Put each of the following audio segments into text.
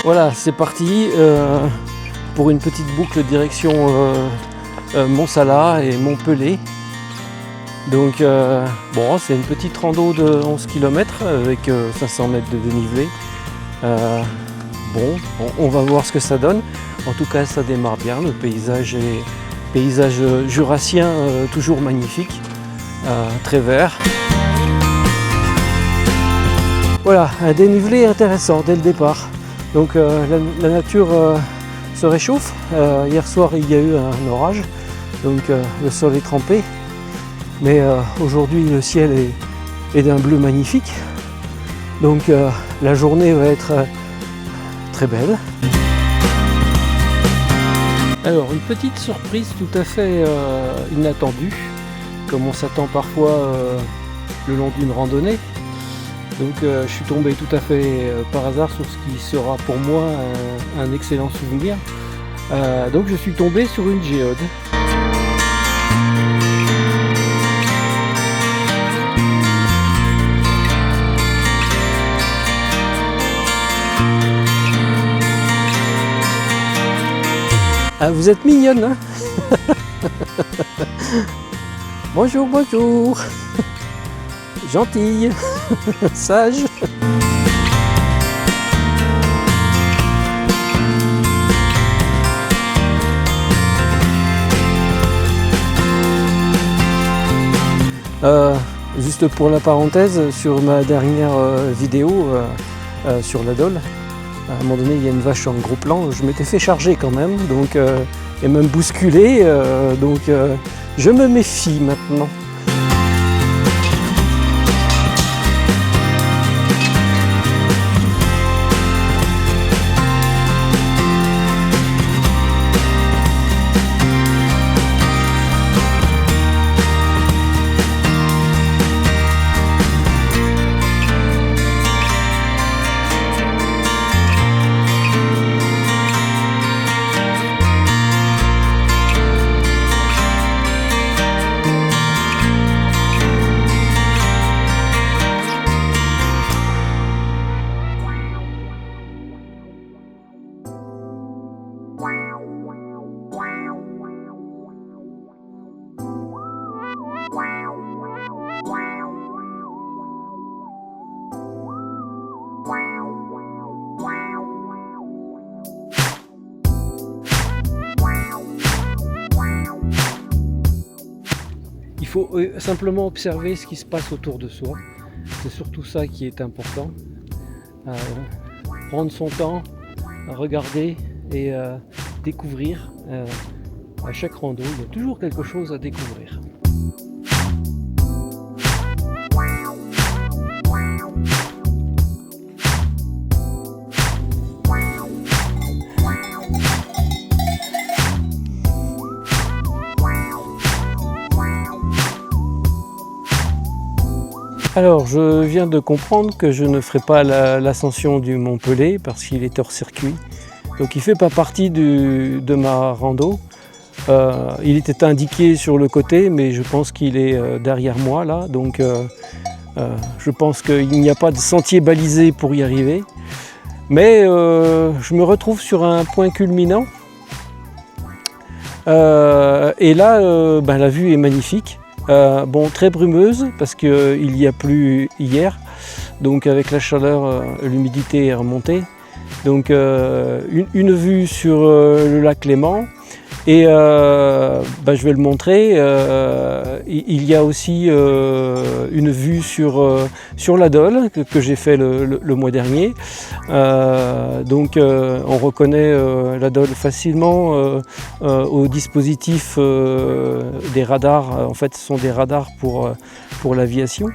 Voilà, c'est parti pour une petite boucle direction Mont-Salat et Montpellier. Donc bon, c'est une petite rando de 11 km avec 500 mètres de dénivelé. Bon, on va voir ce que ça donne. En tout cas, ça démarre bien. Le paysage est paysage jurassien toujours magnifique, très vert. Voilà, un dénivelé intéressant dès le départ. Donc la nature se réchauffe. Hier soir, il y a eu un orage, donc le sol est trempé. Mais aujourd'hui, le ciel est d'un bleu magnifique. Donc la journée va être très belle. Alors, une petite surprise tout à fait inattendue, comme on s'attend parfois le long d'une randonnée. Donc je suis tombé tout à fait par hasard sur ce qui sera pour moi un excellent souvenir. Donc je suis tombé sur une géode. Ah, vous êtes mignonne, hein? Bonjour, bonjour. Gentille, sage. Juste pour la parenthèse, sur ma dernière vidéo sur la Dole, à un moment donné, il y a une vache en gros plan, je m'étais fait charger quand même, donc, et même bousculer, donc je me méfie maintenant. Il faut simplement observer ce qui se passe autour de soi. C'est surtout ça qui est important. Prendre son temps, regarder et découvrir. À chaque rando, il y a toujours quelque chose à découvrir. Alors, je viens de comprendre que je ne ferai pas l'ascension du Montpellier parce qu'il est hors circuit. Donc il ne fait pas partie de ma rando. Il était indiqué sur le côté, mais je pense qu'il est derrière moi là. Donc je pense qu'il n'y a pas de sentier balisé pour y arriver. Mais je me retrouve sur un point culminant. Et là, la vue est magnifique. Bon, très brumeuse parce qu'il y a plu hier, donc avec la chaleur, l'humidité est remontée. Donc une vue sur le lac Léman et je vais le montrer. Il y a aussi une vue sur la Dole que j'ai fait le mois dernier. Donc on reconnaît la Dole facilement au dispositif des radars. En fait, ce sont des radars pour l'aviation.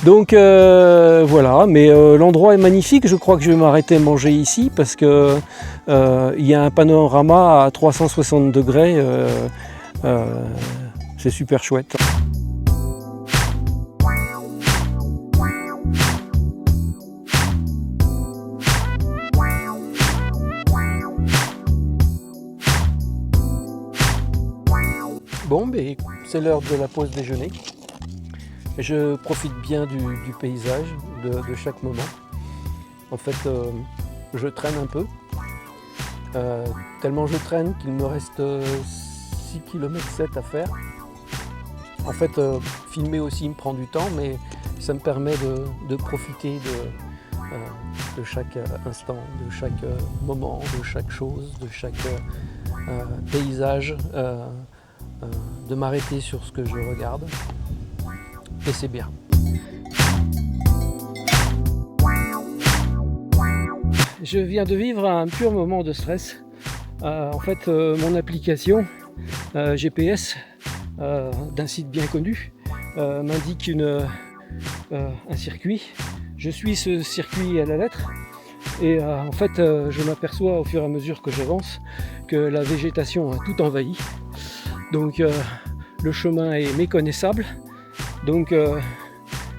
Donc voilà, mais l'endroit est magnifique. Je crois que je vais m'arrêter manger ici parce que il y a un panorama à 360 degrés. C'est super chouette. Bon, mais c'est l'heure de la pause déjeuner. Je profite bien du paysage, de chaque moment. En fait, je traîne un peu. Tellement je traîne qu'il me reste 6 km 7 à faire. En fait, filmer aussi me prend du temps, mais ça me permet de profiter de chaque instant, de chaque moment, de chaque chose, de chaque paysage, de m'arrêter sur ce que je regarde. Et c'est bien. Je viens de vivre un pur moment de stress. En fait, mon application GPS d'un site bien connu m'indique un circuit. Je suis ce circuit à la lettre et en fait je m'aperçois au fur et à mesure que j'avance que la végétation a tout envahi. Donc le chemin est méconnaissable. Donc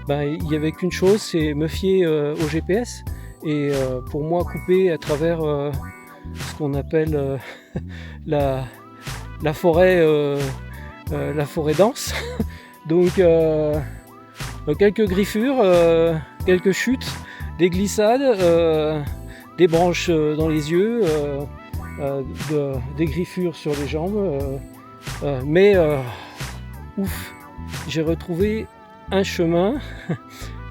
il n'y avait qu'une chose, c'est me fier au GPS et pour moi couper à travers ce qu'on appelle la forêt dense. Donc quelques griffures, quelques chutes, des glissades, des branches dans les yeux, des griffures sur les jambes, mais ouf, j'ai retrouvé un chemin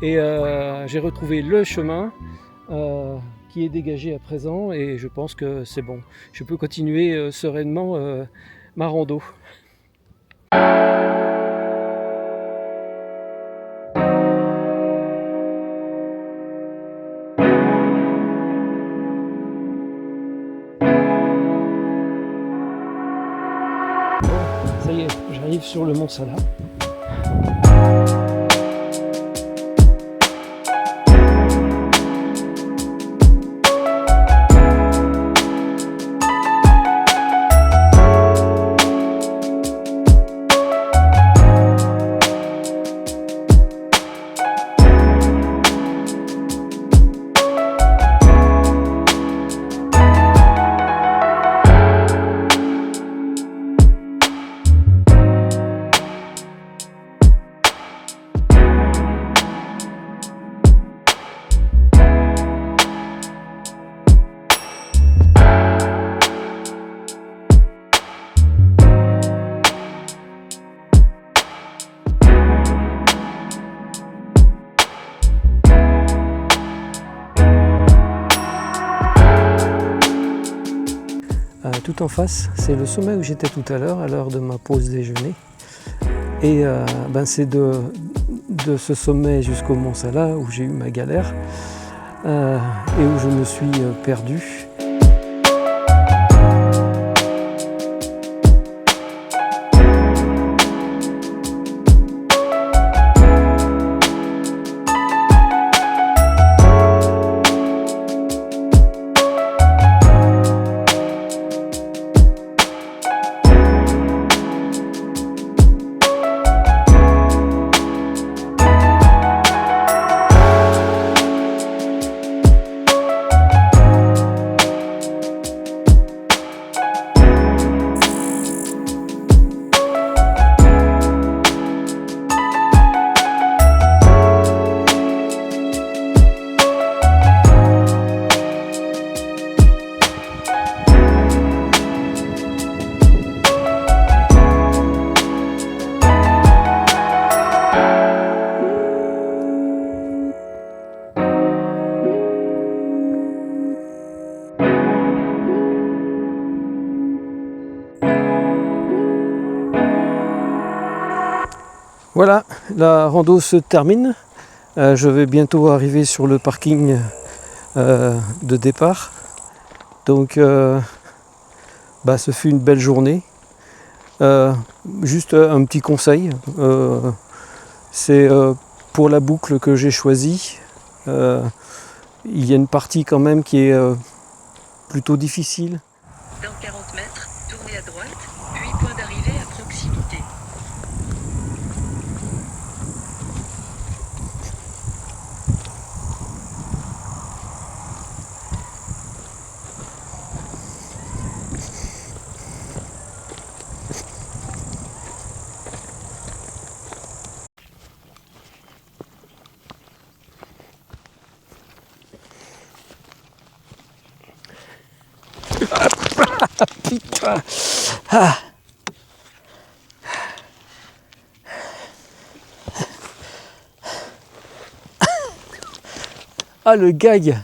et j'ai retrouvé le chemin qui est dégagé à présent et je pense que c'est bon. Je peux continuer sereinement ma rando. Ça y est, j'arrive sur le Mont Salat. Tout en face, c'est le sommet où j'étais tout à l'heure de ma pause déjeuner. Et c'est de ce sommet jusqu'au Mont Salat où j'ai eu ma galère et où je me suis perdu. Voilà, la rando se termine. Je vais bientôt arriver sur le parking de départ. Donc, ce fut une belle journée. Juste un petit conseil, c'est pour la boucle que j'ai choisie. Il y a une partie quand même qui est plutôt difficile. Dans 40 mètres, tournez à droite, puis point d'arrivée à proximité. Putain. Ah. Ah, le gag.